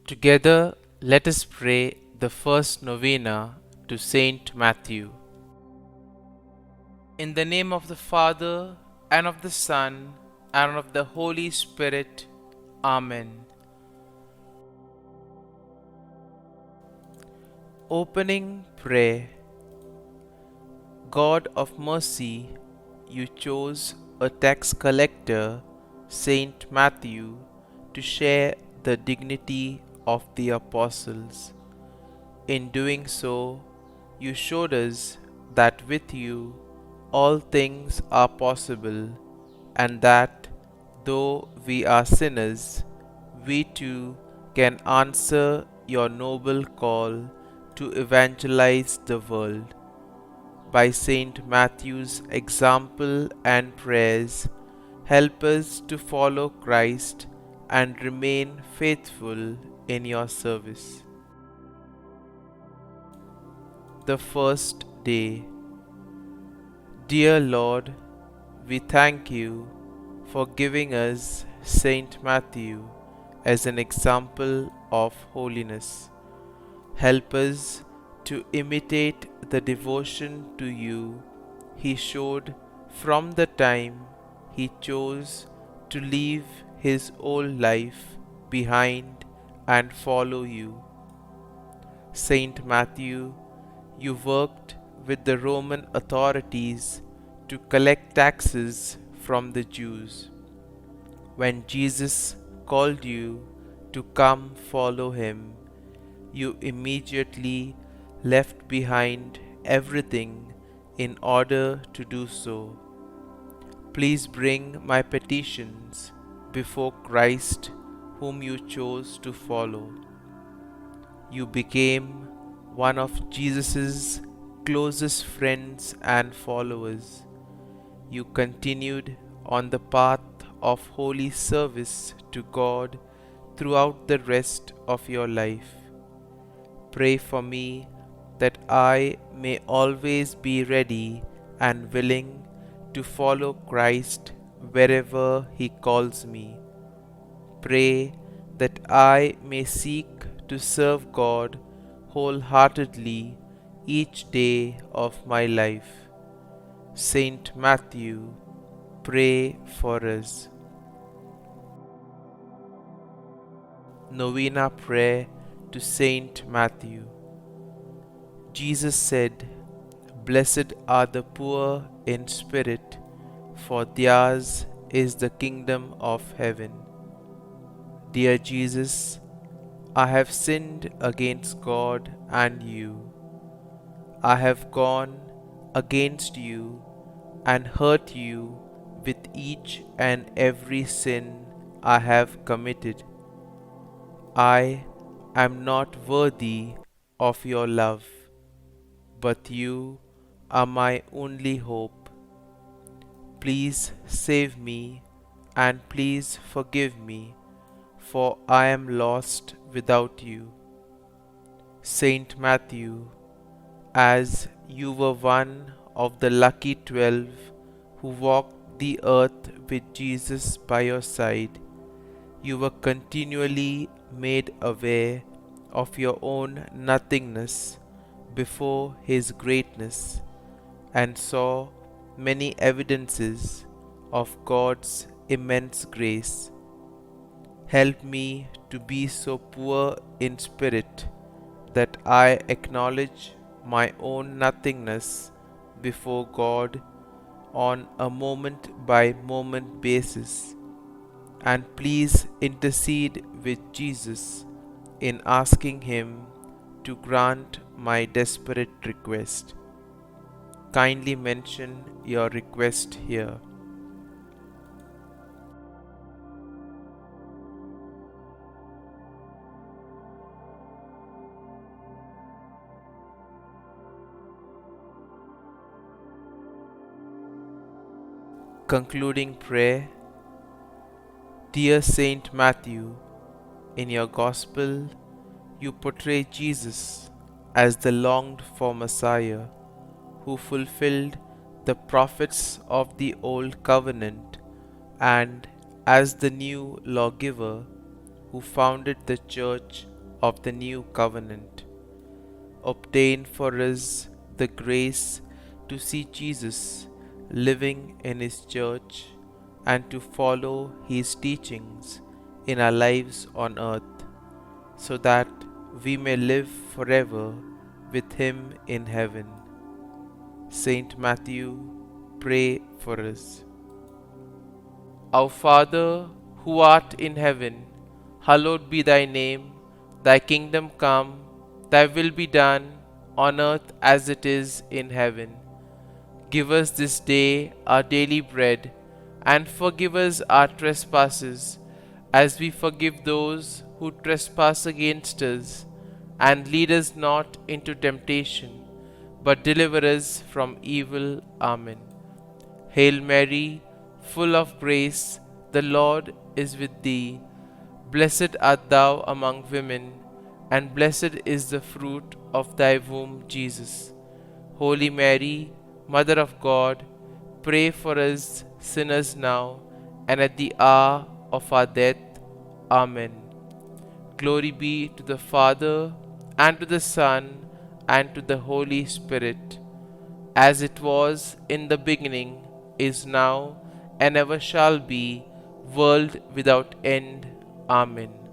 Together, let us pray the first novena to Saint Matthew. In the name of the Father, and of the Son, and of the Holy Spirit. Amen. Opening Prayer. God of mercy, you chose a tax collector, Saint Matthew, to share the dignity of the apostles. In doing so, you showed us that with you all things are possible, and that though we are sinners, we too can answer your noble call to evangelize the world. By Saint Matthew's example and prayers, help us to follow Christ and remain faithful in your service. The first day. Dear Lord, we thank you for giving us Saint Matthew as an example of holiness. Help us to imitate the devotion to you he showed from the time he chose to leave his old life behind and follow you. Saint Matthew, you worked with the Roman authorities to collect taxes from the Jews. When Jesus called you to come follow him, you immediately left behind everything in order to do so. Please bring my petitions before Christ, whom you chose to follow. You became one of Jesus' closest friends and followers. You continued on the path of holy service to God throughout the rest of your life. Pray for me that I may always be ready and willing to follow Christ wherever he calls me. Pray that I may seek to serve God wholeheartedly each day of my life. Saint Matthew, pray for us. Novena Prayer to Saint Matthew. Jesus said, "Blessed are the poor in spirit, for theirs is the kingdom of heaven." Dear Jesus, I have sinned against God and you. I have gone against you and hurt you with each and every sin I have committed. I am not worthy of your love, but you are my only hope. Please save me and please forgive me, for I am lost without you. Saint Matthew, as you were one of the lucky 12 who walked the earth with Jesus by your side, you were continually made aware of your own nothingness before his greatness, and saw many evidences of God's immense grace. Help me to be so poor in spirit that I acknowledge my own nothingness before God on a moment by moment basis, and please intercede with Jesus in asking him to grant my desperate request. Kindly mention your request here. Concluding Prayer. Dear Saint Matthew, in your Gospel, you portray Jesus as the longed for Messiah who fulfilled the prophets of the Old Covenant, and as the new lawgiver who founded the Church of the new covenant. Obtain for us the grace to see Jesus living in His church and to follow His teachings in our lives on earth, so that we may live forever with Him in heaven. Saint Matthew, pray for us. Our Father, who art in heaven, hallowed be thy name. Thy kingdom come, thy will be done, on earth as it is in heaven. Give us this day our daily bread, and forgive us our trespasses, as we forgive those who trespass against us. And lead us not into temptation, but deliver us from evil. Amen. Hail Mary, full of grace, the Lord is with thee. Blessed art thou among women, and blessed is the fruit of thy womb, Jesus. Holy Mary, Mother of God, pray for us sinners now and at the hour of our death. Amen. Glory be to the Father, and to the Son, and to the Holy Spirit, as it was in the beginning, is now, and ever shall be, world without end. Amen.